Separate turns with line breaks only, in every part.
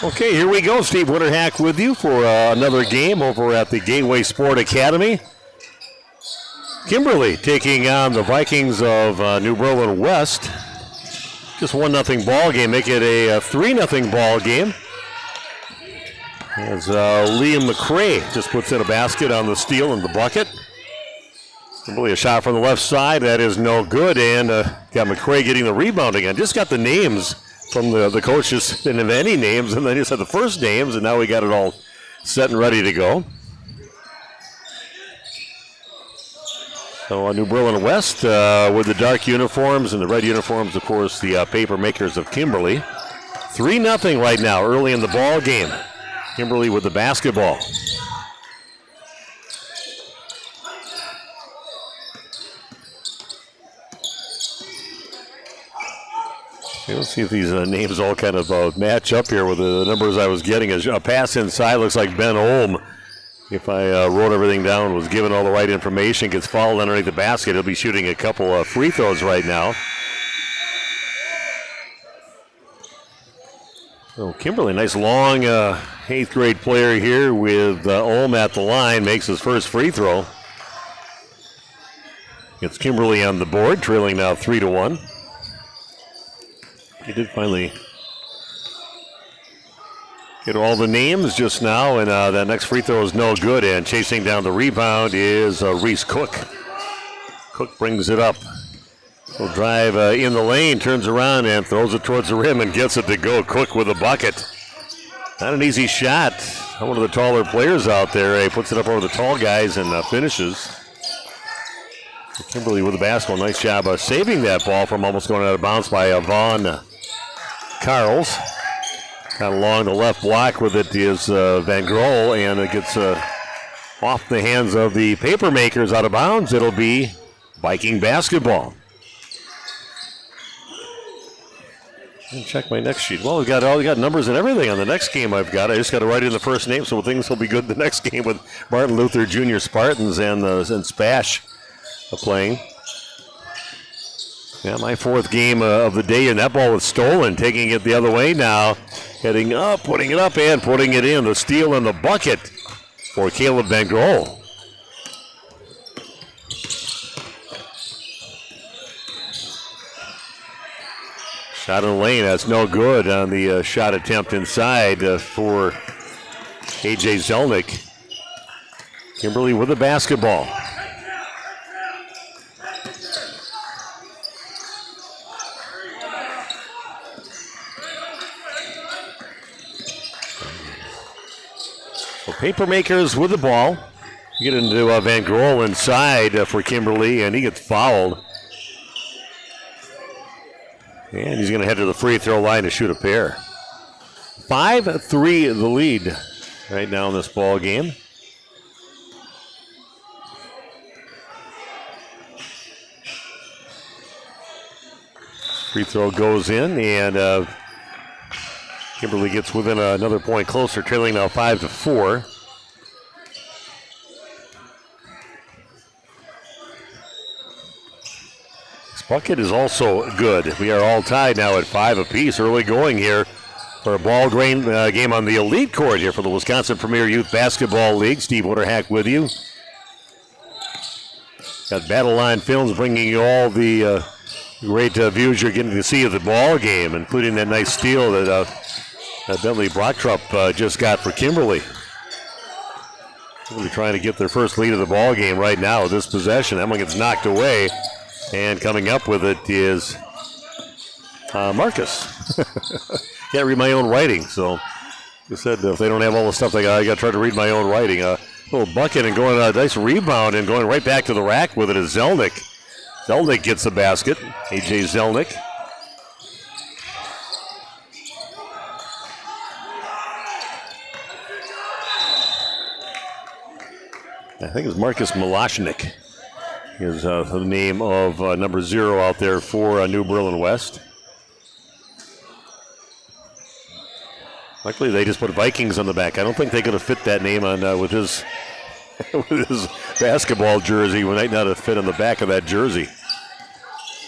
Okay, here we go. Steve Winterhack with you for another game over at the Gateway Sport Academy. Kimberly taking on the Vikings of New Berlin West. Just 1-0 ball game, make it a 3-0 ball game. As Liam McCray just puts in a basket on the steal in the bucket. Kimberly a shot from the left side, that is no good, and got McCray getting the rebound again. Just got the names from the coaches, didn't have any names, and they just had the first names, and now we got it all set and ready to go. So New Berlin West with the dark uniforms and the red uniforms, of course, the paper makers of Kimberly. 3-0 right now, early in the ball game. Kimberly with the basketball. Let's see if these names all kind of match up here with the numbers I was getting. A pass inside looks like Ben Olm. If I wrote everything down, was given all the right information, gets fouled underneath the basket. He'll be shooting a couple of free throws right now. So Kimberly, nice long 8th grade player here with Olm at the line, makes his first free throw. Gets Kimberly on the board, trailing now 3-1. He did finally get all the names just now, and that next free throw is no good, and chasing down the rebound is Reese Cook. Cook brings it up. He'll drive in the lane, turns around and throws it towards the rim and gets it to go. Cook with a bucket. Not an easy shot. One of the taller players out there. He puts it up over the tall guys and finishes. Kimberly with the basketball. Nice job saving that ball from almost going out of bounds by Vaughn Carls. Kind of along the left block with it is Van Grohl, and it gets off the hands of the paper makers out of bounds. It'll be Viking basketball. And check my next sheet. Well, we got numbers and everything on the next game I've got. I just got to write in the first name, so things will be good the next game with Martin Luther Jr. Spartans and Spash playing. Yeah, my 4th game of the day, and that ball was stolen. Taking it the other way now. Heading up, putting it up, and putting it in. The steal in the bucket for Caleb Van Grohl. Shot in the lane, that's no good on the shot attempt inside for A.J. Zelnick. Kimberly with the basketball. So paper makers with the ball. You get into Van Grohl inside for Kimberly, and he gets fouled. And he's going to head to the free throw line to shoot a pair. 5-3 the lead right now in this ball game. Free throw goes in, and Kimberly gets within another point closer, trailing now 5-4. Bucket is also good. We are all tied now at 5 apiece. Early going here for a ball game on the elite court here for the Wisconsin Premier Youth Basketball League. Steve Winterhack with you. Got Battle Line Films bringing you all the great views you're getting to see of the ball game, including that nice steal that Bentley Brocktrup just got for Kimberly. Kimberly trying to get their first lead of the ball game right now with this possession. That one gets knocked away. And coming up with it is Marcus. Can't read my own writing, so I said if they don't have all the stuff, I got to try to read my own writing. A little bucket and going a nice rebound and going right back to the rack with it is Zelnick. Zelnick gets the basket. A.J. Zelnick. I think it's Marcus Milashnik. Is the name of number 0 out there for New Berlin West. Luckily, they just put Vikings on the back. I don't think they could have fit that name on with his with his basketball jersey. We might not have fit on the back of that jersey.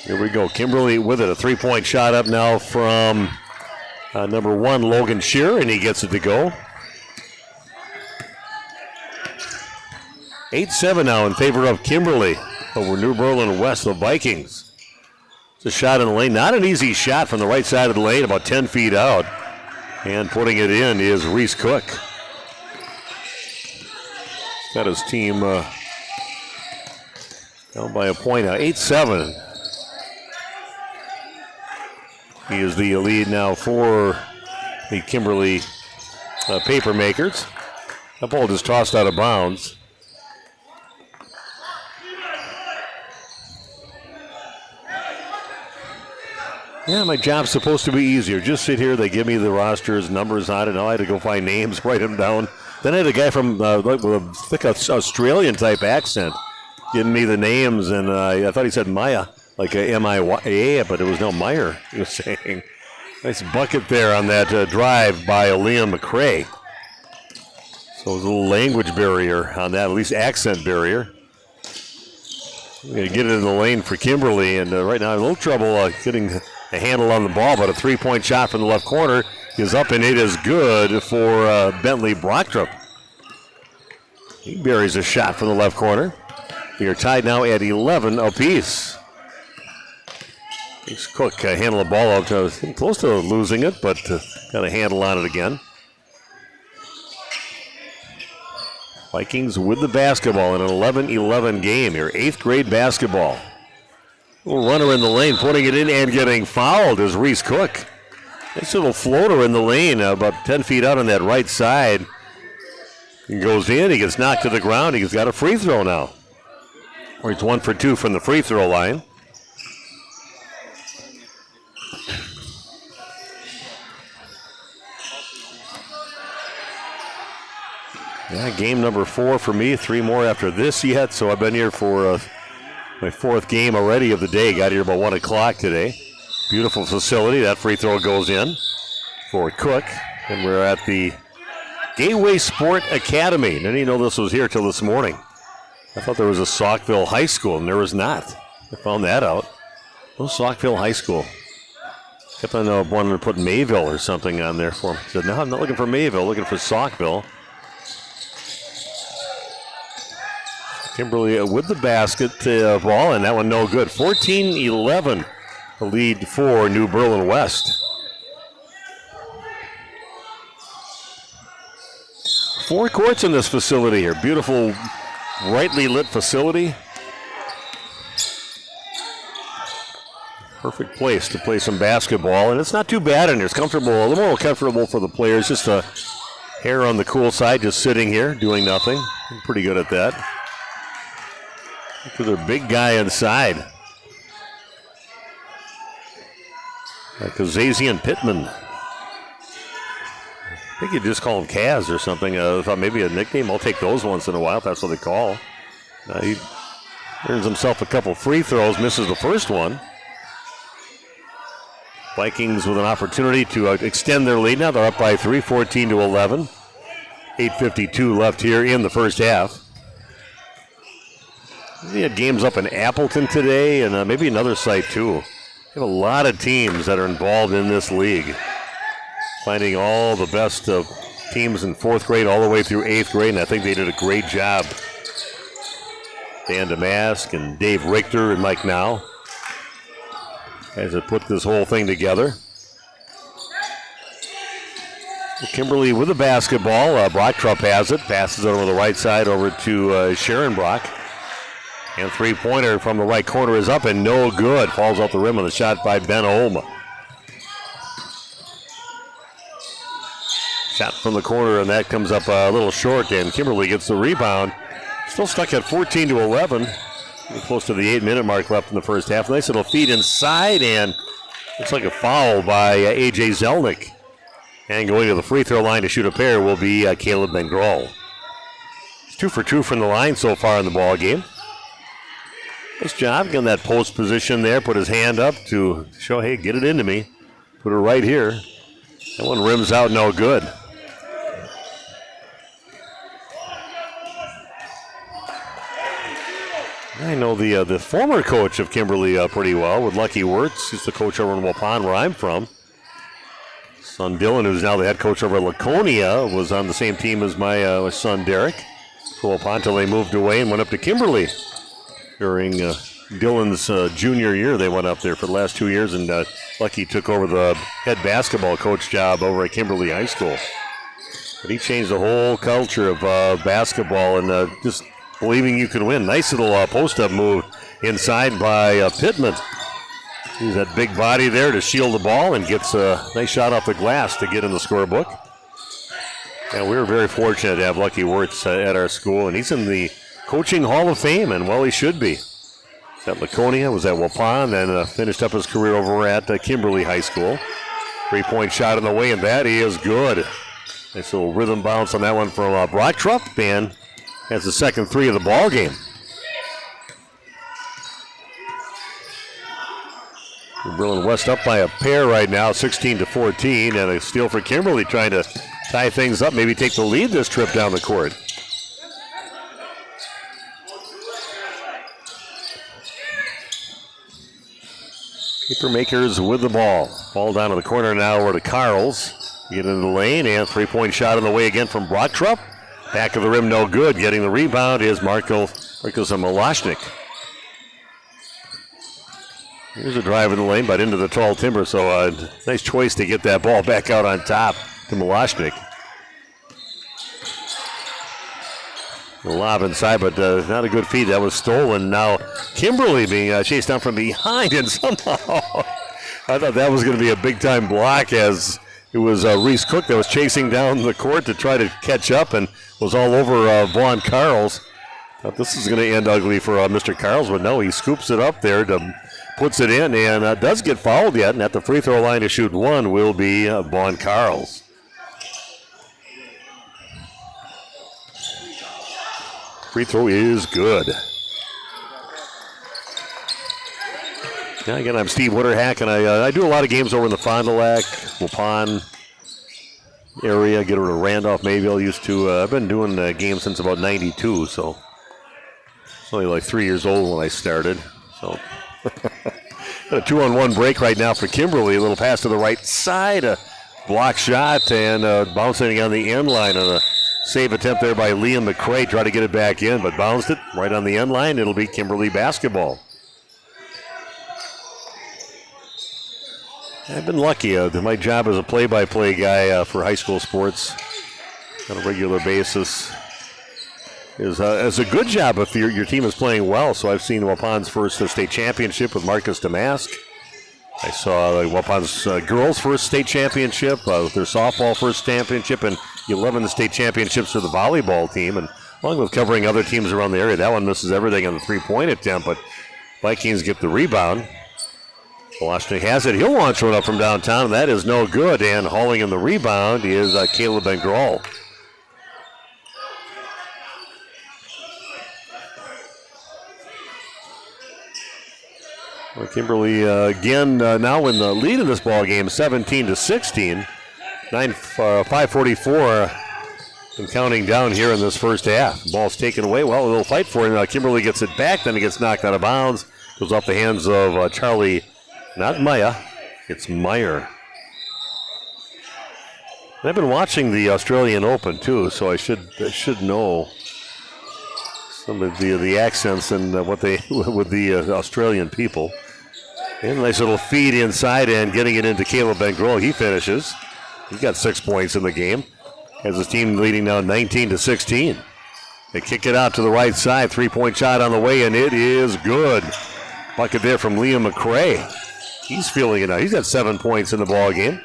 Here we go. Kimberly with it. A 3-point shot up now from number 1, Logan Shearer, and he gets it to go. 8-7 now in favor of Kimberly over New Berlin West, the Vikings. It's a shot in the lane. Not an easy shot from the right side of the lane, about 10 feet out. And putting it in is Reese Cook. Got his team down by a point now, 8-7. He is the lead now for the Kimberly Paper Makers. That ball just tossed out of bounds. Yeah, my job's supposed to be easier. Just sit here. They give me the rosters, numbers on it. Now I had to go find names, write them down. Then I had a guy from with a thick Australian-type accent giving me the names, and I thought he said Maya, like a M-I-Y-A, but it was no Meyer, he was saying. Nice bucket there on that drive by Liam McCrae. So there's a little language barrier on that, at least accent barrier. We're going to get it in the lane for Kimberly, and right now in a little trouble getting a handle on the ball, but a three-point shot from the left corner is up, and it is good for Bentley Brockdrup. He buries a shot from the left corner. We are tied now at 11 apiece. Reese Cook handled the ball out, close to losing it, but got a handle on it again. Vikings with the basketball in an 11-11 game here, 8th grade basketball. Little runner in the lane, putting it in and getting fouled is Reese Cook. Nice little floater in the lane, about 10 feet out on that right side. He goes in, he gets knocked to the ground, he's got a free throw now. Or he's 1 for 2 from the free throw line. Yeah, game number 4 for me, 3 more after this yet, so I've been here for my 4th game already of the day. Got here about 1 o'clock today. Beautiful facility. That free throw goes in for Cook. And we're at the Gateway Sport Academy. Didn't even know this was here till this morning. I thought there was a Saukville High School, and there was not. I found that out. No Saukville High School. Kept on wanting to put Mayville or something on there for him. Said, no, I'm not looking for Mayville, looking for Saukville. Kimberly with the basket ball, and that one no good. 14-11, the lead for New Berlin West. 4 courts in this facility here. Beautiful, brightly lit facility. Perfect place to play some basketball, and it's not too bad in here. It's comfortable, a little more comfortable for the players. Just a hair on the cool side, just sitting here, doing nothing. I'm pretty good at that. Look at their big guy inside. Kazazian Pittman. I think you just call him Kaz or something. I thought maybe a nickname. I'll take those once in a while if that's what they call. He earns himself a couple free throws, misses the first one. Vikings with an opportunity to extend their lead. Now they're up by 3, 14-11. 8:52 left here in the first half. We had games up in Appleton today and maybe another site too. We have a lot of teams that are involved in this league. Finding all the best teams in 4th grade all the way through 8th grade, and I think they did a great job. Dan Damask and Dave Richter and Mike Now as they put this whole thing together. Kimberly with the basketball. Brockdrup has it, passes it over the right side over to Sharon Brock. And three-pointer from the right corner is up and no good. Falls off the rim on the shot by Ben Olm. Shot from the corner, and that comes up a little short, and Kimberly gets the rebound. Still stuck at 14-11. Close to the 8-minute mark left in the first half. Nice little feed inside, and looks like a foul by A.J. Zelnick. And going to the free throw line to shoot a pair will be Caleb Bengrol. It's 2 for 2 from the line so far in the ball game. Nice job getting that post position there. Put his hand up to show, hey, get it into me. Put it right here. That one rims out no good. I know the former coach of Kimberly pretty well with Lucky Wirtz. He's the coach over in Waupun where I'm from. Son Dylan, who's now the head coach over at Laconia, was on the same team as my son Derek. For Waupun until they moved away and went up to Kimberly. During Dylan's junior year, they went up there for the last 2 years, and Lucky took over the head basketball coach job over at Kimberly High School. But he changed the whole culture of basketball and just believing you can win. Nice little post-up move inside by Pittman. He's that big body there to shield the ball and gets a nice shot off the glass to get in the scorebook. Yeah, we were very fortunate to have Lucky Wirtz at our school, and he's in the Coaching Hall of Fame, and well, he should be. At Laconia, was at Waupun, and finished up his career over at Kimberly High School. 3-point shot in the way, and that is good. Nice little rhythm bounce on that one from Brockrup, and has the second three of the ball game. Berlin West up by a pair right now, 16-14, and a steal for Kimberly, trying to tie things up, maybe take the lead this trip down the court. Keeper Makers with the ball. Ball down to the corner now over to Carls. Get into the lane, and 3-point shot on the way again from Brockrup. Back of the rim, no good. Getting the rebound is Marcos Malashnik. Here's a drive in the lane, but into the tall timber, so a nice choice to get that ball back out on top to Malashnik. The lob inside, but not a good feed. That was stolen. Now Kimberly being chased down from behind, and somehow I thought that was going to be a big-time block, as it was Reese Cook that was chasing down the court to try to catch up and was all over Vaughn Carls. Thought this is going to end ugly for Mr. Carls, but no, he scoops it up there, puts it in, and does get fouled yet, and at the free throw line to shoot one will be Vaughn Carls. Free throw is good. Yeah, again, I'm Steve Witterhack, and I do a lot of games over in the Fond du Lac, Waupun area. Get over to Randolph, Mayville. Used to. I've been doing games since about '92, so I was only like 3 years old when I started. So a 2-on-1 break right now for Kimberly. A little pass to the right side, a block shot, and bouncing on the end line on a save attempt there by Liam McCray. Try to get it back in, but bounced it right on the end line. It'll be Kimberly basketball. I've been lucky. My job as a play-by-play guy for high school sports on a regular basis is a good job if your team is playing well. So I've seen Waupun's first state championship with Marcus Damask. I saw Waupun's girls' first state championship, their softball first championship, and 11 state championships for the volleyball team. And along with covering other teams around the area, that one misses everything on the three-point attempt, but Vikings get the rebound. Malashnik has it. He'll launch one up from downtown, and that is no good. And hauling in the rebound is Caleb Bengrol. Well, Kimberly again now in the lead in this ball game, 17-16. 5:44 and counting down here in this first half. Ball's taken away. Well, a little fight for it. Kimberly gets it back, then it gets knocked out of bounds. Goes off the hands of Charlie. Not Maya, it's Meyer. And I've been watching the Australian Open too, so I should know some of the accents and what they with the Australian people. And a nice little feed inside and getting it into Caleb Bengrol. He finishes. He's got 6 points in the game. Has his team leading now 19-16. They kick it out to the right side. 3-point shot on the way, and it is good. Bucket there from Liam McCray. He's feeling it now. He's got 7 points in the ball game.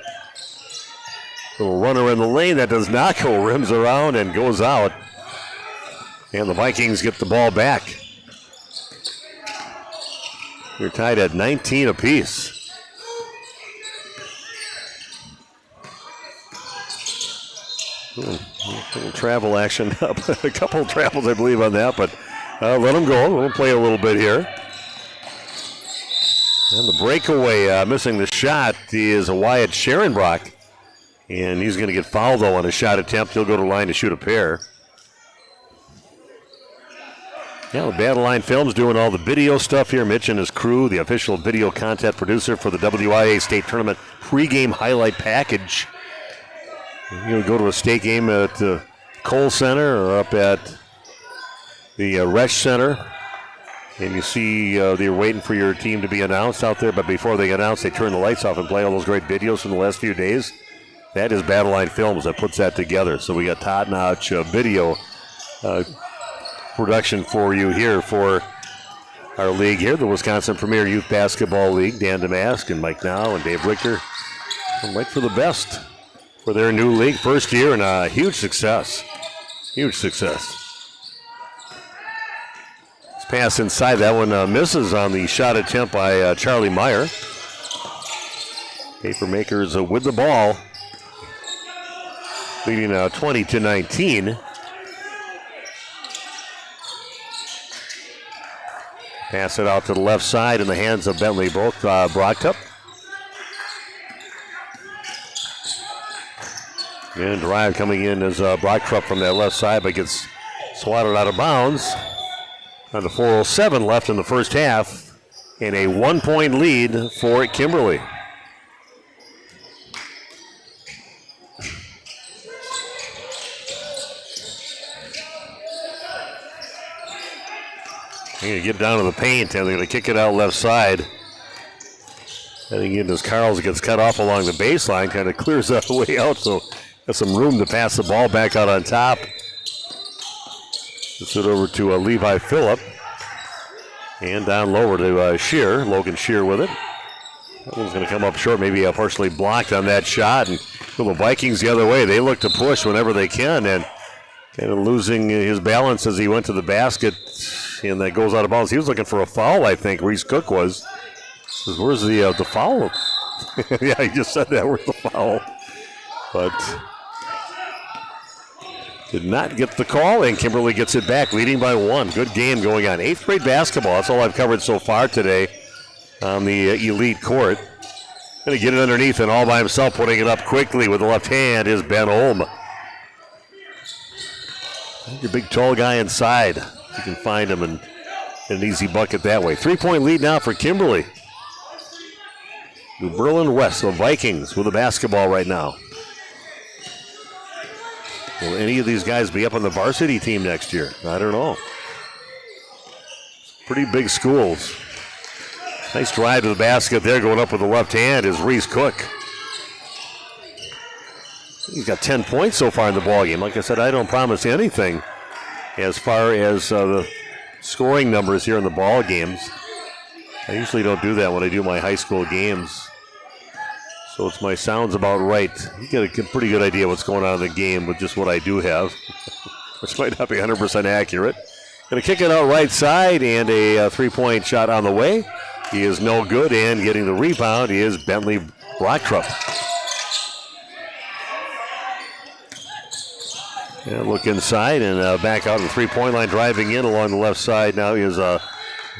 Little runner in the lane that does not go, rims around and goes out. And the Vikings get the ball back. They're tied at 19 apiece. Little travel action up. A couple of travels, I believe, on that, but let them go. We'll play a little bit here. And the breakaway, missing the shot, is Wyatt Sharonbrock. And he's going to get fouled, though, on a shot attempt. He'll go to the line to shoot a pair. Yeah, the Battle Line Films doing all the video stuff here. Mitch and his crew, the official video content producer for the WIA State Tournament pregame highlight package You go to a state game at Cole Center or up at the Resch Center, and you see they're waiting for your team to be announced out there, but before they get announced, they turn the lights off and play all those great videos from the last few days. That is Battle Line Films that puts that together. So we got top-notch video production for you here for our league here, the Wisconsin Premier Youth Basketball League. Dan Damask and Mike Now and Dave Richter wait for the best for their new league. First year and a huge success. Huge success. This pass inside. That one misses on the shot attempt by Charlie Meyer. Papermakers with the ball, leading 20-19. Pass it out to the left side in the hands of Bentley Brocktup. And drive coming in as Brocktup from that left side, but gets swatted out of bounds. On the 4:07 left in the first half, and a 1-point lead for Kimberly. They're going to get down to the paint, and they're going to kick it out left side. Heading in as Carls gets cut off along the baseline, kind of clears that way out, so got some room to pass the ball back out on top. Gets it over to Levi Phillip. And down lower to Shear, Logan Shear with it. That one's going to come up short, maybe partially blocked on that shot. And the Vikings the other way, they look to push whenever they can, and kind of losing his balance as he went to the basket, and that goes out of bounds. He was looking for a foul, I think, Reese Cook was. Says, where's the foul? Yeah, he just said that, where's the foul? But did not get the call, and Kimberly gets it back, leading by 1. Good game going on. 8th grade basketball, that's all I've covered so far today on the elite court. Going to get it underneath, and all by himself, putting it up quickly with the left hand is Ben Olm. Your big tall guy inside. You can find him and get an easy bucket that way. 3-point lead now for Kimberly. New Berlin West, the Vikings with the basketball right now. Will any of these guys be up on the varsity team next year? I don't know. Pretty big schools. Nice drive to the basket there, going up with the left hand is Reese Cook. He's got 10 points so far in the ballgame. Like I said, I don't promise anything as far as the scoring numbers here in the ball games. I usually don't do that when I do my high school games. So it's my sounds about right. You get a pretty good idea what's going on in the game with just what I do have, which might not be 100% accurate. Going to kick it out right side, and a 3-point shot on the way. He is no good, and getting the rebound is Bentley Brocktup. Yeah, look inside and back out of the 3-point line, driving in along the left side. Now is that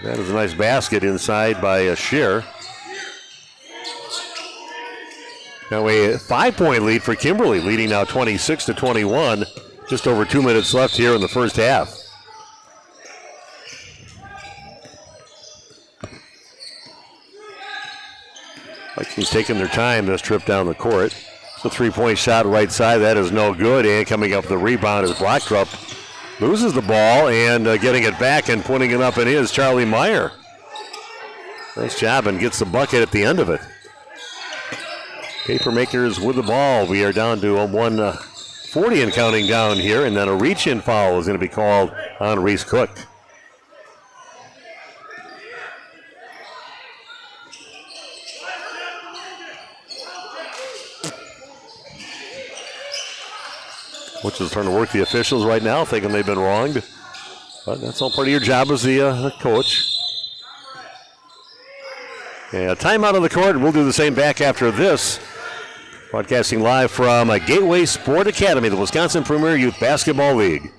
is a nice basket inside by Shear. Now a 5-point lead for Kimberly, leading now 26-21. Just over 2 minutes left here in the first half. Vikings taking their time this trip down the court. The 3-point shot right side, that is no good. And coming up the rebound is Brocktup. Loses the ball and getting it back and putting it up and in is Charlie Meyer. Nice job, and gets the bucket at the end of it. Papermakers with the ball. We are down to 1:40 and counting down here, and then a reach-in foul is going to be called on Reese Cook. Which is trying to work the officials right now, thinking they've been wronged. But that's all part of your job as the coach. Yeah, timeout on the court, and we'll do the same back after this. Broadcasting live from Gateway Sport Academy, the Wisconsin Premier Youth Basketball League.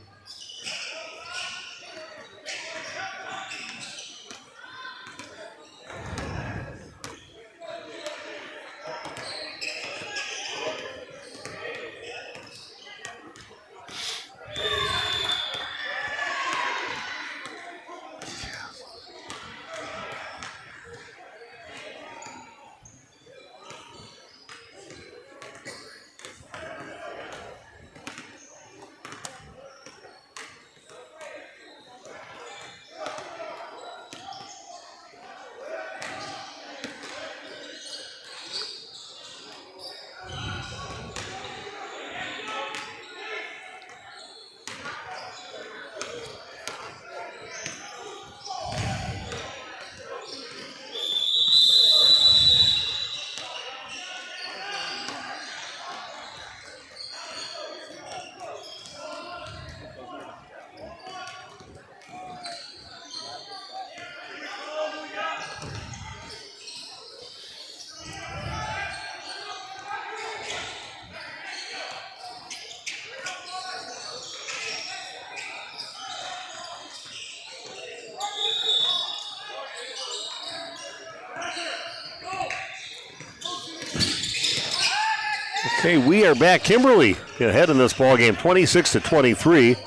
Okay, we are back. Kimberly ahead in this ball game, 26-23.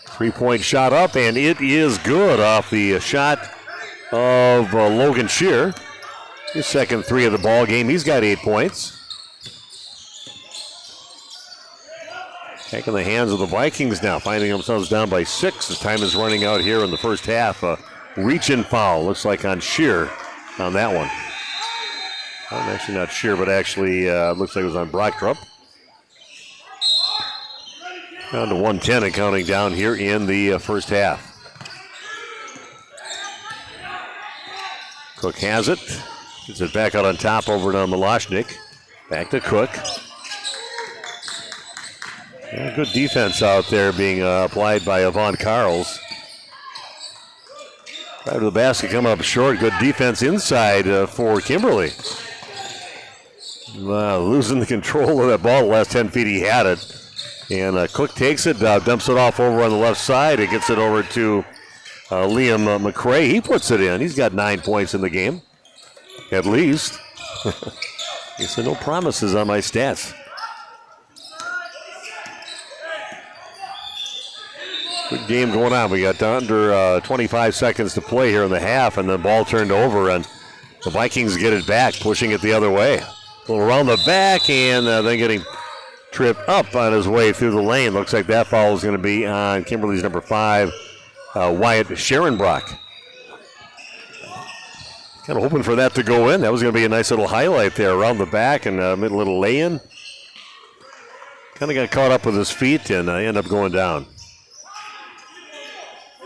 3-point shot up, and it is good off the shot of Logan Shear. His second three of the ball game. He's got 8 points. Back in the hands of the Vikings now, finding themselves down by 6 as time is running out here in the first half. Reach-in foul, looks like on Shear on that one. I'm actually not sure, but actually looks like it was on Brockdrup. Down to 110 and counting down here in the first half. Cook has it. Gets it back out on top over to Miloshnik. Back to Cook. Yeah, good defense out there being applied by Yvonne Carls. Drive to the basket, coming up short. Good defense inside for Kimberly. Losing the control of that ball the last 10 feet he had it. And Cook takes it, dumps it off over on the left side. It gets it over to Liam McCray. He puts it in. He's got 9 points in the game, at least. He said no promises on my stats. Good game going on. We got under 25 seconds to play here in the half, and the ball turned over, and the Vikings get it back, pushing it the other way. A little around the back, and then getting tripped up on his way through the lane. Looks like that foul is going to be on Kimberly's number 5, Wyatt Sharonbrock. Kind of hoping for that to go in. That was going to be a nice little highlight there around the back and a little lay-in. Kind of got caught up with his feet and ended up going down.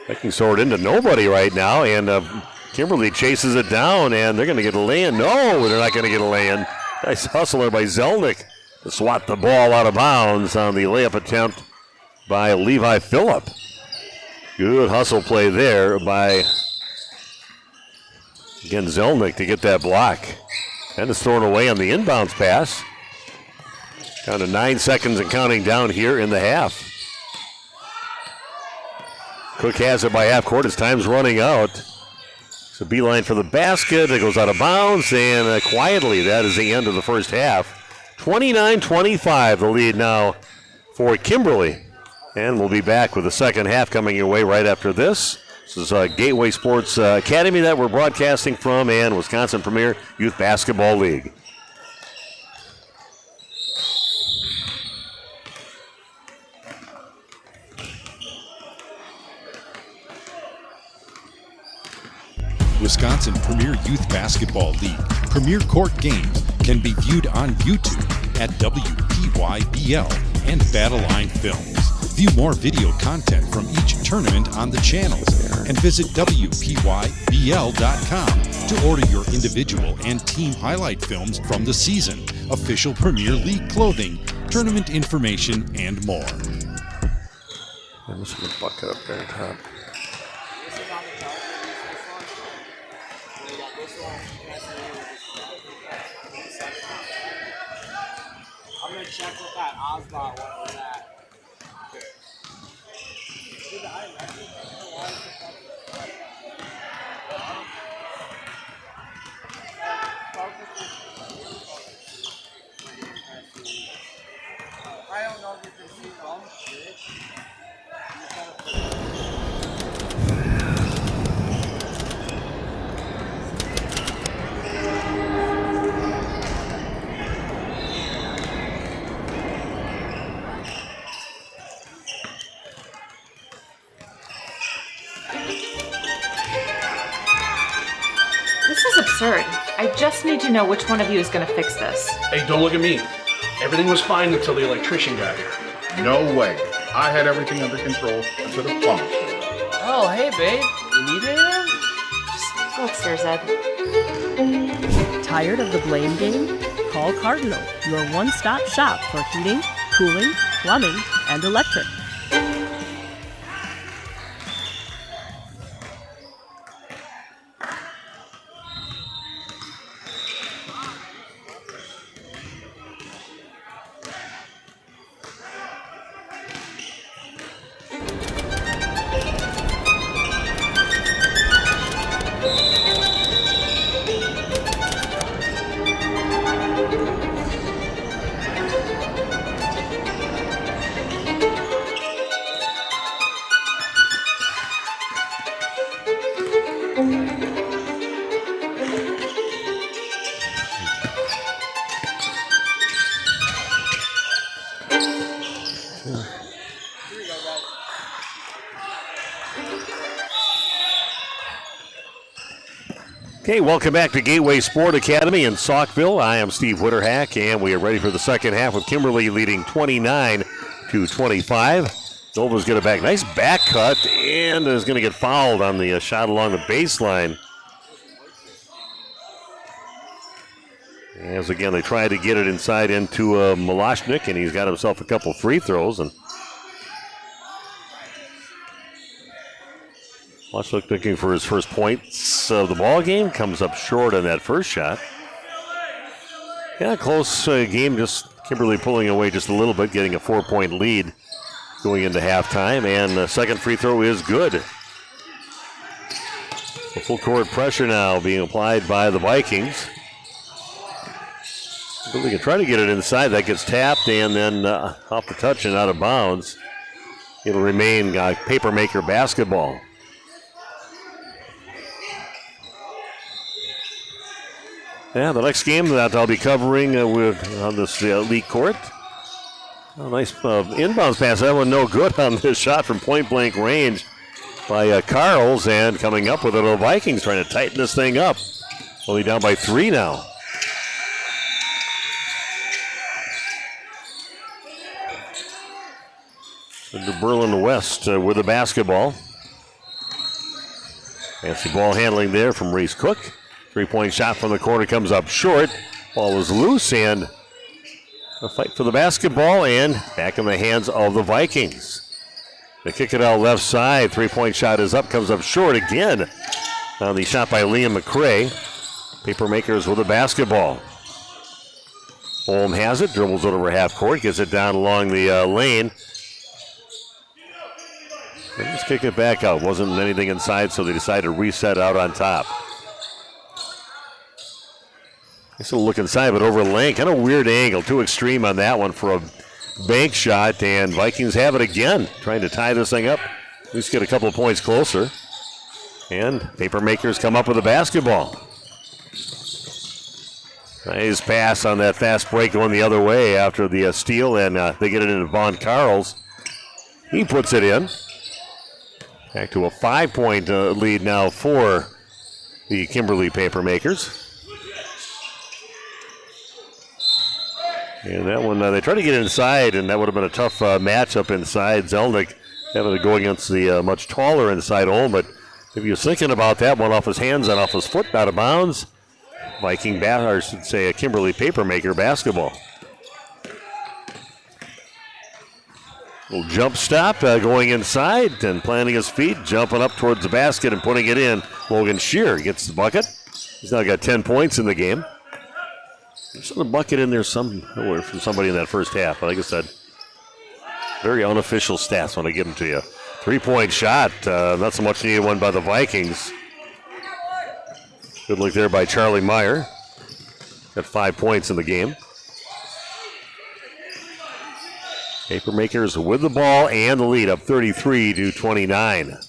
Vikings throw it into nobody right now, and Kimberly chases it down, and they're going to get a lay-in. No, they're not going to get a lay-in. Nice hustle there by Zelnick to swat the ball out of bounds on the layup attempt by Levi Phillip. Good hustle play there by, again, Zelnick to get that block. And it's thrown away on the inbounds pass. Down to 9 seconds and counting down here in the half. Cook has it by half court as time's running out. It's a beeline for the basket. It goes out of bounds, and quietly, that is the end of the first half. 29-25, the lead now for Kimberly. And we'll be back with the second half coming your way right after this. This is Gateway Sports Academy that we're broadcasting from, and Wisconsin Premier Youth Basketball League.
Wisconsin Premier Youth Basketball League Premier Court games can be viewed on YouTube at WPYBL and Battle Line Films. View more video content from each tournament on the channels and visit WPYBL.com to order your individual and team highlight films from the season, official Premier League clothing, tournament information, and more.
And this is a bucket up there on top.
I'm gonna check what that Osbot one was at. I don't know if you can see them.
This is absurd. I just need to know which one of you is going to fix this.
Hey, don't look at me. Everything was fine until the electrician got here.
No way. I had everything under control until the plumber showed up.
Oh, hey, babe. You need anything?
Just go upstairs, Ed.
Tired of the blame game? Call Cardinal, your one-stop shop for heating, cooling, plumbing, and electric.
Okay, welcome back to Gateway Sport Academy in Saukville. I am Steve Witterhack, and we are ready for the second half with Kimberly leading 29-25. Nova's going to back. Nice back cut, and is going to get fouled on the shot along the baseline. As again, they tried to get it inside into Milashnik, and he's got himself a couple free throws. And Milashnik looking for his first points of the ball game. Comes up short on that first shot. Yeah, close game. Just Kimberly pulling away just a little bit, getting a 4-point lead going into halftime. And the second free throw is good. The full court pressure now being applied by the Vikings. They can try to get it inside. That gets tapped and then off the touch and out of bounds. It'll remain Papermaker basketball. Yeah, the next game that I'll be covering on this elite court. Oh, nice inbounds pass. That one no good on this shot from point-blank range by Carls. And coming up with it, the Vikings trying to tighten this thing up. Only down by 3 now. Into Berlin West with the basketball. Fancy ball handling there from Reese Cook. 3-point shot from the corner comes up short. Ball was loose and a fight for the basketball and back in the hands of the Vikings. They kick it out left side. 3-point shot is up, comes up short again. On the shot by Liam McCray. Papermakers with the basketball. Holm has it, dribbles it over half court, gets it down along the lane. They just kick it back out. Wasn't anything inside, so they decided to reset out on top. Nice little look inside, but over lane. Kind of weird angle. Too extreme on that one for a bank shot. And Vikings have it again. Trying to tie this thing up. At least get a couple of points closer. And Papermakers come up with the basketball. Nice pass on that fast break going the other way after the steal. And they get it into Vaughn Carls. He puts it in. Back to a 5-point lead now for the Kimberly Papermakers. And that one, they tried to get inside, and that would have been a tough matchup inside. Zelnick having to go against the much taller inside Olm, but if he was thinking about that one off his hands and off his foot, out of bounds, Viking, or I should say a Kimberly Papermaker basketball. Little jump stop going inside and planting his feet, jumping up towards the basket and putting it in. Logan Shear gets the bucket. He's now got 10 points in the game. There's a bucket in there somewhere from somebody in that first half. But like I said, very unofficial stats when I give them to you. 3-point shot, not so much needed one by the Vikings. Good look there by Charlie Meyer. Got 5 points in the game. Papermakers with the ball and the lead up 33-29.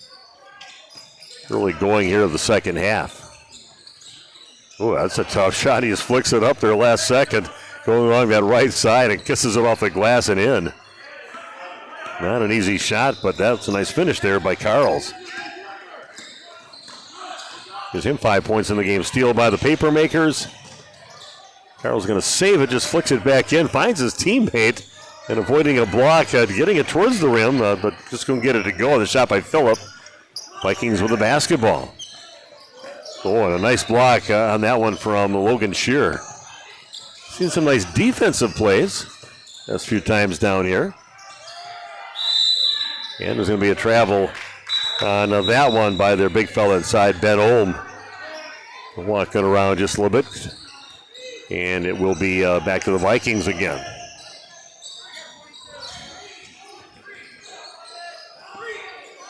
Really going here to the second half. Oh, that's a tough shot. He just flicks it up there last second. Going along that right side and kisses it off the glass and in. Not an easy shot, but that's a nice finish there by Carls. Gives him 5 points in the game. Steal by the Papermakers. Carls going to save it, just flicks it back in. Finds his teammate and avoiding a block, getting it towards the rim, but just going to get it to go. The shot by Phillip. Vikings with the basketball. Oh, and a nice block on that one from Logan Shear. Seen some nice defensive plays last few times down here. And there's going to be a travel on that one by their big fella inside, Ben Olm. Walking around just a little bit. And it will be back to the Vikings again.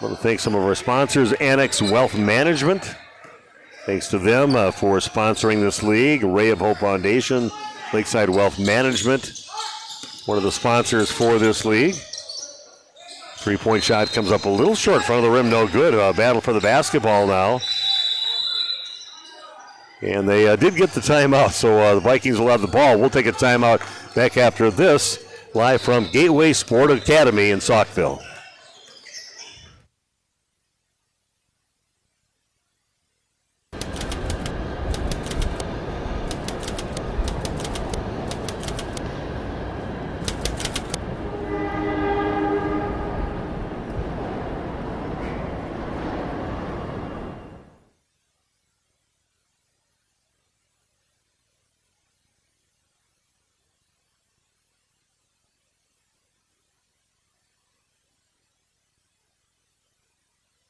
I want to thank some of our sponsors, Annex Wealth Management. Thanks to them for sponsoring this league. Ray of Hope Foundation, Lakeside Wealth Management, one of the sponsors for this league. 3-point shot comes up a little short, front of the rim, no good. Battle for the basketball now. And they did get the timeout, so the Vikings will have the ball. We'll take a timeout back after this, live from Gateway Sport Academy in Saukville.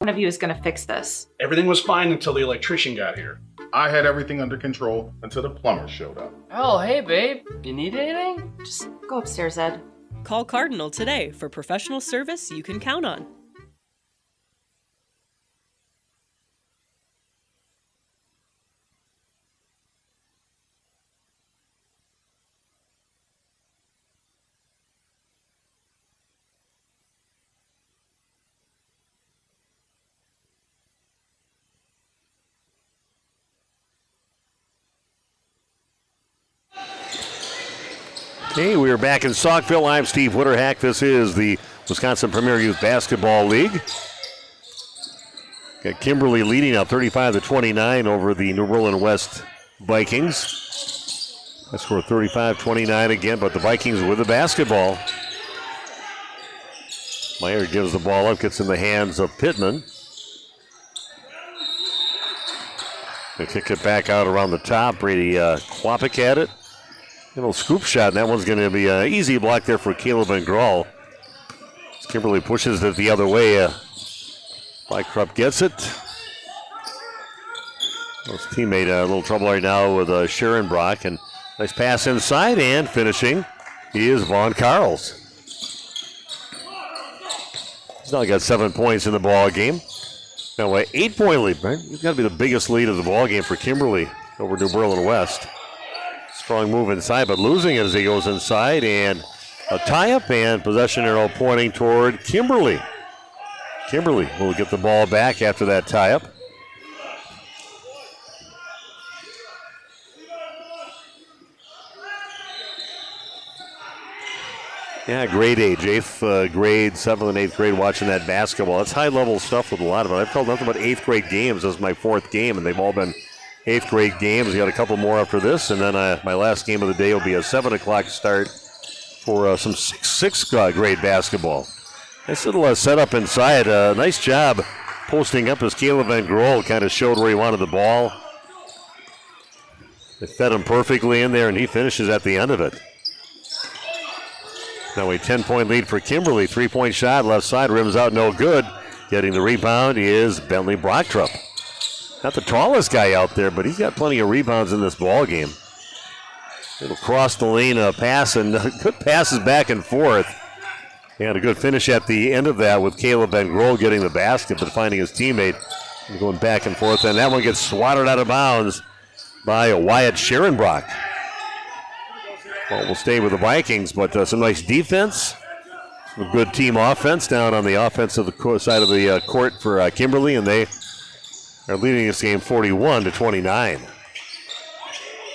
One of you is going to fix this.
Everything was fine until the electrician got here.
I had everything under control until the plumber showed up.
Oh, hey, babe. You need anything?
Just go upstairs, Ed.
Call Cardinal today for professional service you can count on.
Hey, we are back in Saukville. I'm Steve Witterhack. This is the Wisconsin Premier Youth Basketball League. Got Kimberly leading now 35-29 over the New Berlin West Vikings. That score 35-29 again, but the Vikings with the basketball. Meyer gives the ball up, gets in the hands of Pittman. They kick it back out around the top. Brady Kwapik at it. Little scoop shot, and that one's going to be an easy block there for Caleb and Grawl. Kimberly pushes it the other way. Blackrup gets it. His teammate a little trouble right now with Sharon Brock. And nice pass inside, and finishing is Vaughn Carls. He's now got 7 points in the ball game. Now, 8-point lead, right? It's got to be the biggest lead of the ball game for Kimberly over New Berlin West. Strong move inside, but losing it as he goes inside, and a tie-up and possession arrow pointing toward Kimberly. Kimberly will get the ball back after that tie-up. Yeah, grade age, 8th grade, 7th and 8th grade, watching that basketball. That's high-level stuff with a lot of it. I've called nothing but 8th grade games. This is my 4th game, and they've all been 8th grade games. We got a couple more after this, and then my last game of the day will be a 7 o'clock start for some 6th grade basketball. Nice little setup inside. Nice job posting up as Caleb Van Grohl kind of showed where he wanted the ball. They fed him perfectly in there, and he finishes at the end of it. Now a 10-point lead for Kimberly. 3-point shot, left side, rims out, no good. Getting the rebound is Bentley Brocktrup. Not the tallest guy out there, but he's got plenty of rebounds in this ball game. It'll cross the lane pass, and good passes back and forth. And a good finish at the end of that with Caleb Van Grohl getting the basket, but finding his teammate and going back and forth. And that one gets swatted out of bounds by Wyatt Sharonbrock. Well, we'll stay with the Vikings, but some nice defense. Some good team offense down on the offensive side of the court for Kimberly, and they are leading this game 41-29.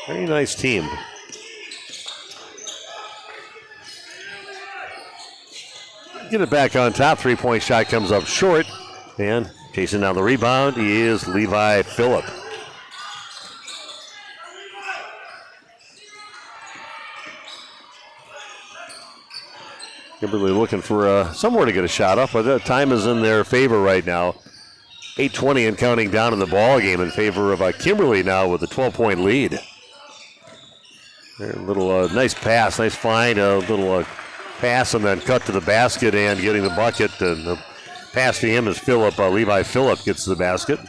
Very nice team. Get it back on top. 3-point shot comes up short. And chasing down the rebound is Levi Phillip. Kimberly looking for somewhere to get a shot off, but the time is in their favor right now. 8:20 and counting down in the ball game in favor of Kimberly now with a 12-point lead. A little nice pass, nice find, a little pass and then cut to the basket and getting the bucket. And the pass to him is Phillip. Levi Phillip gets the basket.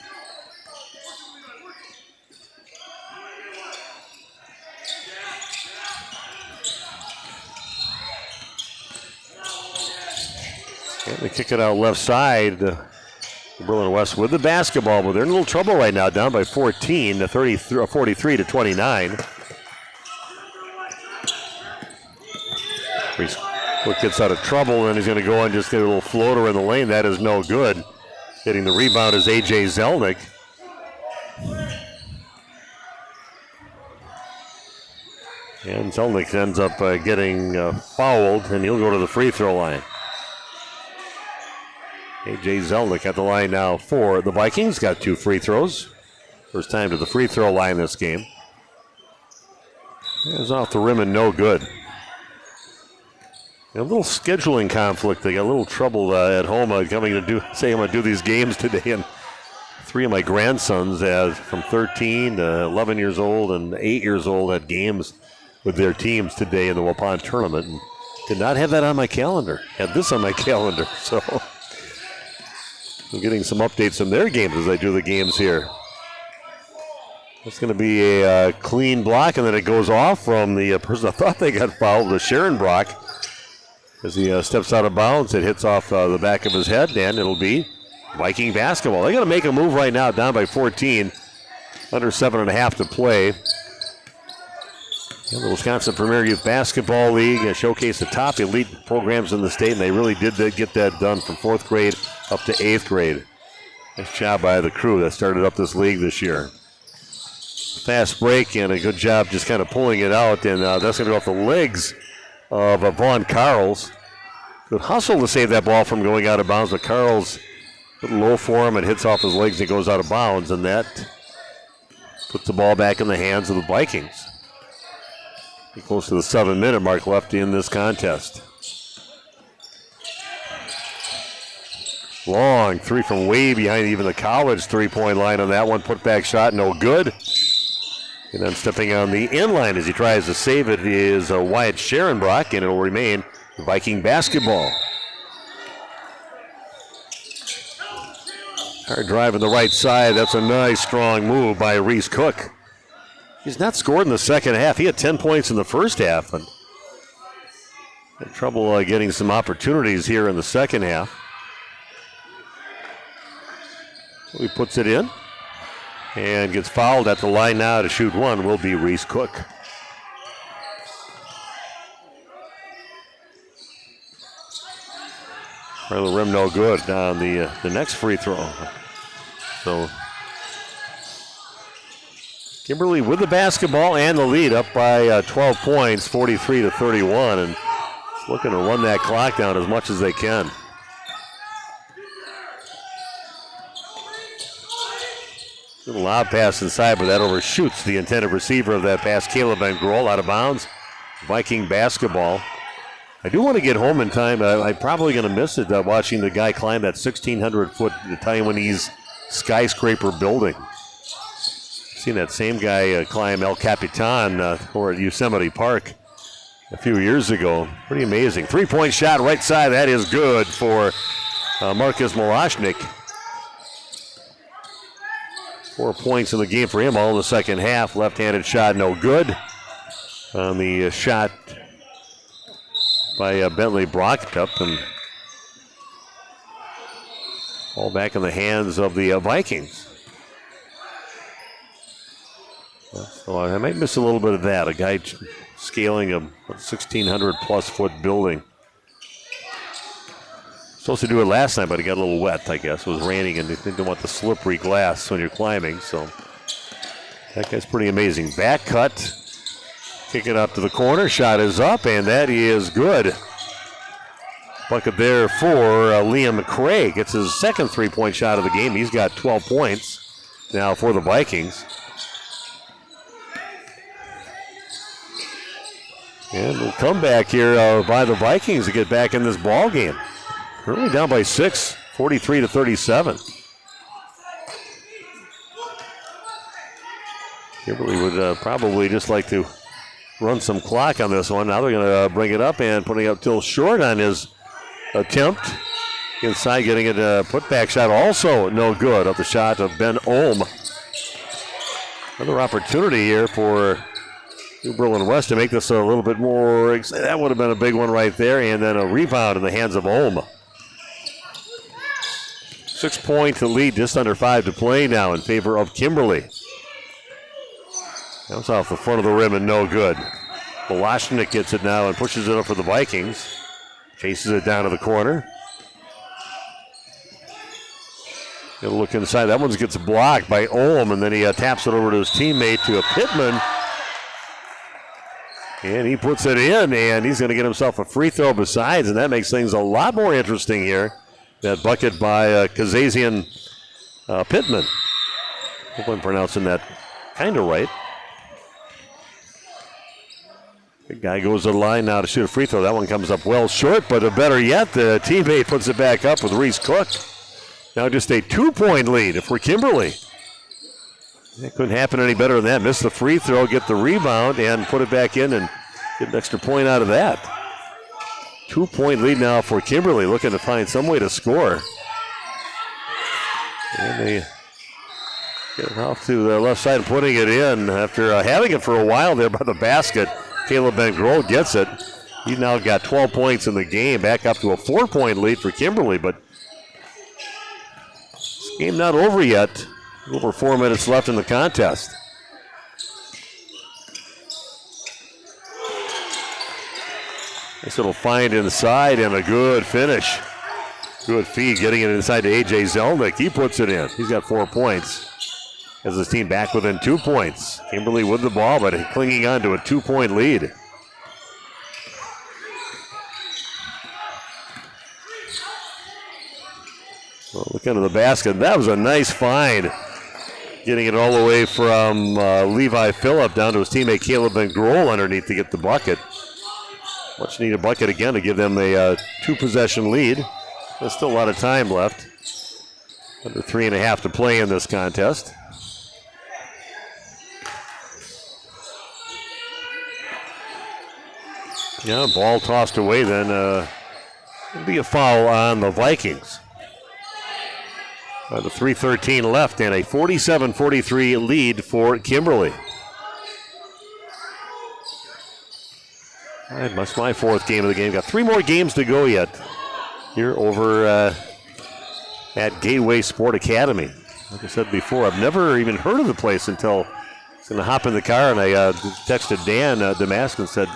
And they kick it out left side. Berlin West with the basketball, but they're in a little trouble right now, down by 14 to 43-29. Quick gets out of trouble, and he's going to go and just get a little floater in the lane. That is no good. Getting the rebound is A.J. Zelnick. And Zelnick ends up getting fouled, and he'll go to the free throw line. A.J. Zelnick at the line now for the Vikings. Got 2 free throws. First time to the free throw line this game. It was off the rim and no good. A little scheduling conflict. They got a little trouble at home coming to say I'm going to do these games today. And 3 of my grandsons, from 13 to 11 years old and 8 years old, had games with their teams today in the Waupun tournament. And did not have that on my calendar. Had this on my calendar. So I'm getting some updates from their games as I do the games here. It's going to be a clean block, and then it goes off from the person I thought they got fouled, was Sharon Brock. As he steps out of bounds, it hits off the back of his head, and it'll be Viking basketball. They got to make a move right now, down by 14, under 7.5 to play. And the Wisconsin Premier Youth Basketball League showcase the top elite programs in the state, and they really did get that done from 4th grade up to 8th grade. Nice job by the crew that started up this league this year. Fast break and a good job just kind of pulling it out, and that's going to go off the legs of Vaughn Carls. Good hustle to save that ball from going out of bounds, but Carls a little low for him and hits off his legs and goes out of bounds, and that puts the ball back in the hands of the Vikings. Close to the 7-minute mark left in this contest. Long 3 from way behind even the college 3-point line on that one. Put back shot, no good. And then stepping on the inline as he tries to save it is Wyatt Sharonbrock, and it'll remain Viking basketball. Hard drive on the right side. That's a nice strong move by Reese Cook. He's not scored in the second half. He had 10 points in the first half, and had trouble getting some opportunities here in the second half. So he puts it in and gets fouled at the line now to shoot one will be Reese Cook. Front of the rim, no good on the next free throw. So Kimberly with the basketball and the lead, up by 12 points, 43-31, and looking to run that clock down as much as they can. Little lob pass inside, but that overshoots the intended receiver of that pass, Caleb Van Grohl, out of bounds. Viking basketball. I do want to get home in time. I'm probably going to miss it watching the guy climb that 1,600-foot Taiwanese skyscraper building. Seen that same guy climb El Capitan or at Yosemite Park a few years ago. Pretty amazing. 3-point shot right side. That is good for Marcus Malashnik. 4 points in the game for him, all in the second half. Left-handed shot, no good. On the shot by Bentley Brocktup, and all back in the hands of the Vikings. So I might miss a little bit of that. A guy scaling a 1,600-plus foot building. Supposed to do it last night, but it got a little wet, I guess. It was raining, and they didn't want the slippery glass when you're climbing. So that guy's pretty amazing. Back cut. Kick it up to the corner. Shot is up, and that is good. Bucket there for Liam McCray. Gets his second 3-point shot of the game. He's got 12 points now for the Vikings. And we'll come back here by the Vikings to get back in this ball game. Currently down by 6, 43-37. Kimberly would probably just like to run some clock on this one. Now they're going to bring it up, and putting up till short on his attempt. Inside, getting it a putback shot, also no good. Up the shot of Ben Ohm. Another opportunity here for New Berlin West to make this a little bit more. That would have been a big one right there, and then a rebound in the hands of Ohm. 6-point lead, just under 5 to play now in favor of Kimberly. That's off the front of the rim and no good. Malashnik gets it now and pushes it up for the Vikings. Chases it down to the corner. He'll look inside. That one gets blocked by Ohm, and then he taps it over to his teammate, to a Pittman. And he puts it in, and he's going to get himself a free throw besides, and that makes things a lot more interesting here. That bucket by Kazazian Pittman. Hope I'm pronouncing that kind of right. The guy goes to the line now to shoot a free throw. That one comes up well short, but better yet, the teammate puts it back up with Reese Cook. Now just a 2-point lead for Kimberly. It couldn't happen any better than that. Miss the free throw, get the rebound, and put it back in and get an extra point out of that. 2-point lead now for Kimberly, looking to find some way to score. And they get it off to the left side and putting it in after having it for a while there by the basket. Caleb Ben-Grohl gets it. He's now got 12 points in the game, back up to a 4-point lead for Kimberly, but this game not over yet. Over 4 minutes left in the contest. Nice little find inside and a good finish. Good feed, getting it inside to A.J. Zelnick. He puts it in. He's got 4 points. Has his team back within 2 points. Kimberly with the ball, but clinging on to a 2-point lead. Well, look into the basket. That was a nice find. Getting it all the way from Levi Phillip down to his teammate Caleb Ben-Grohl underneath to get the bucket. Much needed bucket again to give them a 2-possession lead. There's still a lot of time left. Under 3.5 to play in this contest. Yeah, ball tossed away then. It'll be a foul on the Vikings. The 3:13 left and a 47-43 lead for Kimberly. All right, that's my 4th game of the game. Got 3 more games to go yet here over at Gateway Sport Academy. Like I said before, I've never even heard of the place until I was going to hop in the car, and I texted Dan Damask and said,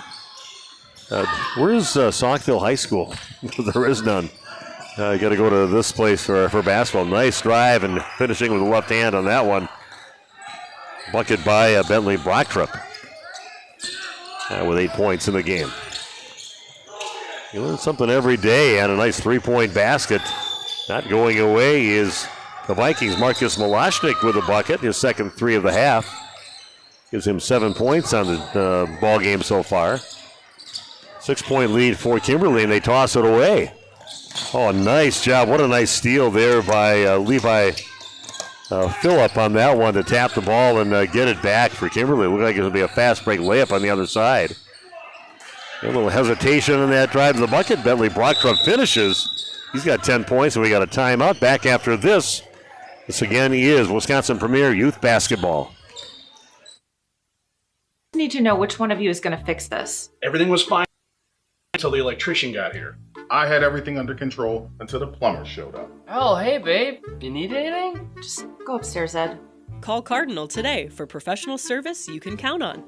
where's Saukville High School? There is none. You got to go to this place for basketball. Nice drive and finishing with the left hand on that one. Bucket by Bentley Brockrup with 8 points in the game. You learn something every day, and a nice 3-point basket. Not going away is the Vikings. Marcus Malashnik with a bucket, his second 3 of the half. Gives him 7 points on the ball game so far. 6-point lead for Kimberly, and they toss it away. Oh, nice job. What a nice steal there by Levi Phillip on that one to tap the ball and get it back for Kimberly. Looked like it would be a fast break layup on the other side. A little hesitation in that drive to the bucket. Bentley Brockrup finishes. He's got 10 points, and we got a timeout. Back after this. This again is Wisconsin Premier Youth Basketball.
I need to know which one of you is going to fix this.
Everything was fine until the electrician got here.
I had everything under control until the plumber showed up.
Oh, hey, babe. You need anything?
Just go upstairs, Ed.
Call Cardinal today for professional service you can count on.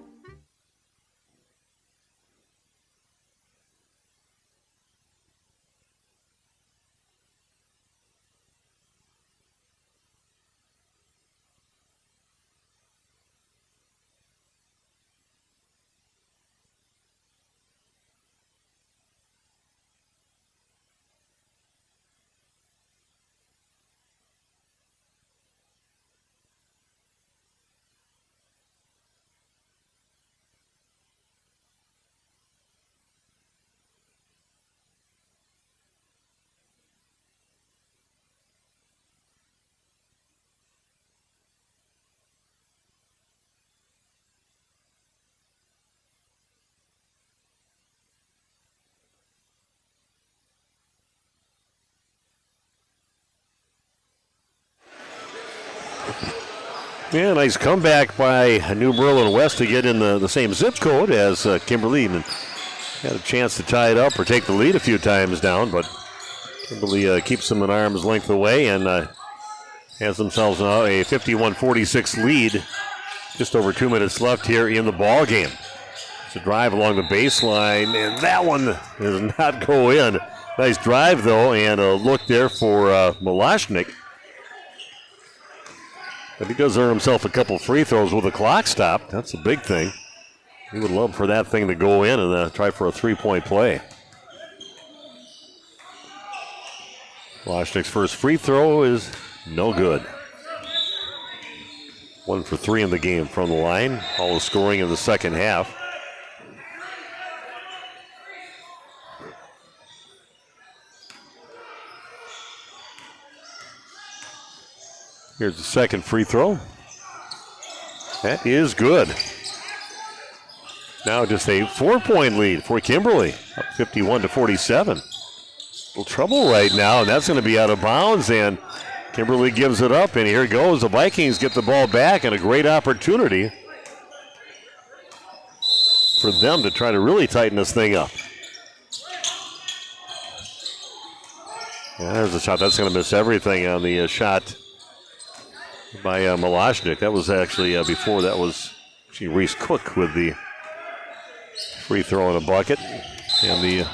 Yeah, nice comeback by New Berlin West to get in the same zip code as Kimberly. And had a chance to tie it up or take the lead a few times down, but Kimberly keeps them an arm's length away and has themselves now a 51-46 lead. Just over 2 minutes left here in the ball game. It's a drive along the baseline, and that one does not go in. Nice drive, though, and a look there for Malashnik. But he does earn himself a couple free throws with the clock stopped. That's a big thing. He would love for that thing to go in and try for a three-point play. Washnick's first free throw is no good. 1 for 3 in the game from the line. All the scoring in the second half. Here's the second free throw. That is good. Now just a 4-point lead for Kimberly, up 51-47. A little trouble right now, and that's going to be out of bounds, and Kimberly gives it up, and here it goes. The Vikings get the ball back, and a great opportunity for them to try to really tighten this thing up. Yeah, there's a shot. That's going to miss everything on the shot by Malashnik. That was actually before that was Reese Cook with the free throw in a bucket. And the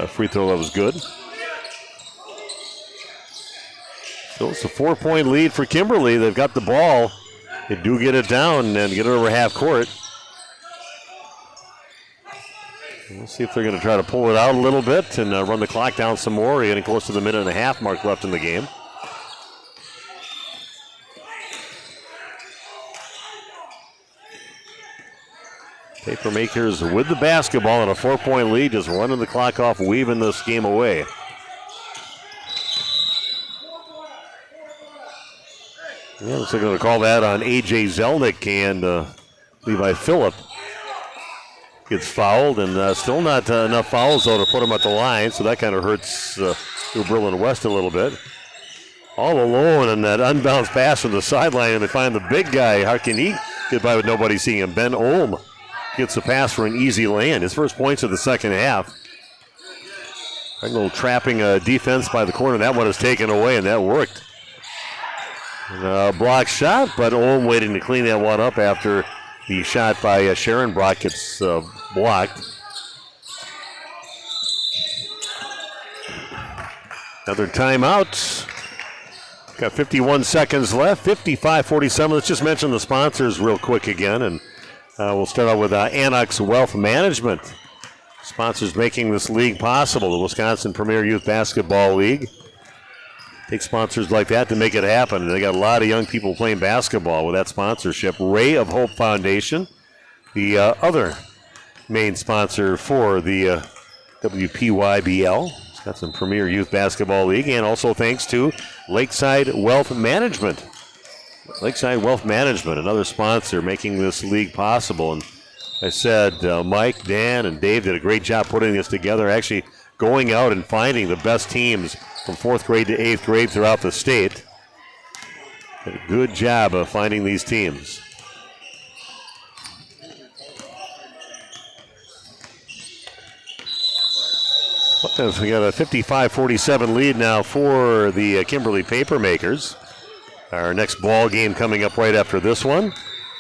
free throw that was good. So it's a 4-point lead for Kimberly. They've got the ball. They do get it down and get it over half court. We'll see if they're going to try to pull it out a little bit and run the clock down some more. We're getting close to the minute and a half mark left in the game. Papermakers with the basketball and a 4-point lead, just running the clock off, weaving this game away. Yeah, so they're going to call that on A.J. Zelnick, and Levi Phillip gets fouled, and still not enough fouls, though, to put him at the line, so that kind of hurts New Berlin West a little bit. All alone in that unbounced pass from the sideline, and they find the big guy. How can he get by with nobody seeing him? Ben Ohm gets the pass for an easy lay-in. His first points of the second half. A little trapping defense by the corner. That one is taken away, and that worked. And block shot, but Ohm waiting to clean that one up after the shot by Sharon Brock gets blocked. Another timeout. Got 51 seconds left, 55-47. Let's just mention the sponsors real quick again, and we'll start out with Annex Wealth Management. Sponsors making this league possible, the Wisconsin Premier Youth Basketball League. Take sponsors like that to make it happen. They got a lot of young people playing basketball with that sponsorship. Ray of Hope Foundation, the other main sponsor for the WPYBL, Wisconsin Premier Youth Basketball League, and also thanks to Lakeside Wealth Management. Lakeside Wealth Management, another sponsor making this league possible. And I said Mike, Dan, and Dave did a great job putting this together, actually going out and finding the best teams from 4th grade to 8th grade throughout the state. Did a good job of finding these teams. We got a 55-47 lead now for the Kimberly Papermakers. Our next ball game coming up right after this one.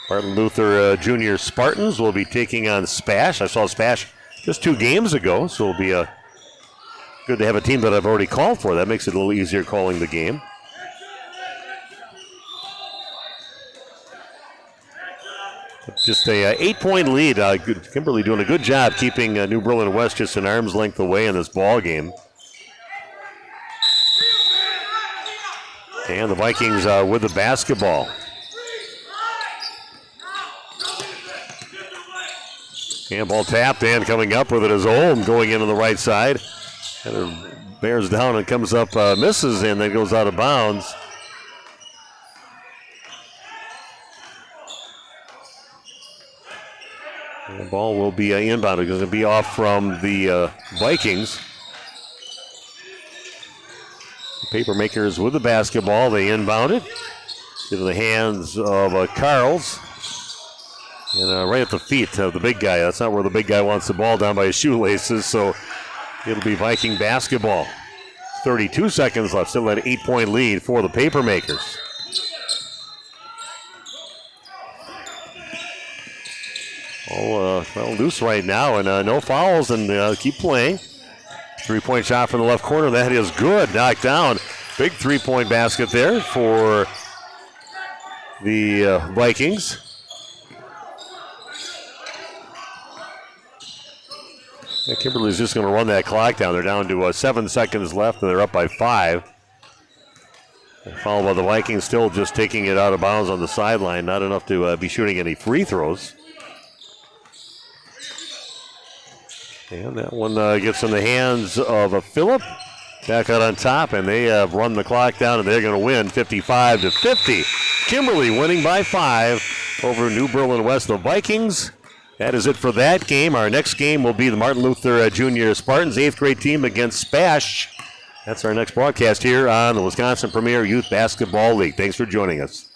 Martin Luther Junior Spartans will be taking on Spash. I saw Spash just 2 games ago, so it'll be good to have a team that I've already called for. That makes it a little easier calling the game. Just a 8-point lead. Kimberly doing a good job keeping New Berlin West just an arm's length away in this ball game. And the Vikings with the basketball. And ball tapped, and coming up with it is Ohm going into the right side. And it bears down and comes up, misses, and then goes out of bounds. And the ball will be inbound. It's going to be off from the Vikings. Papermakers with the basketball. They inbound it into the hands of Carls. And right at the feet of the big guy. That's not where the big guy wants the ball, down by his shoelaces. So it'll be Viking basketball. 32 seconds left. Still an 8-point lead for the Papermakers. Well, loose right now, and no fouls, and keep playing. 3-point shot from the left corner. That is good. Knocked down. Big 3-point basket there for the Vikings. Yeah, Kimberly's just going to run that clock down. They're down to 7 seconds left, and they're up by 5. Followed by the Vikings, still just taking it out of bounds on the sideline. Not enough to be shooting any free throws. And that one gets in the hands of Phillip. Back out on top, and they have run the clock down, and they're going to win 55-50. Kimberly winning by 5 over New Berlin West. The Vikings. That is it for that game. Our next game will be the Martin Luther Junior Spartans 8th grade team against Spash. That's our next broadcast here on the Wisconsin Premier Youth Basketball League. Thanks for joining us.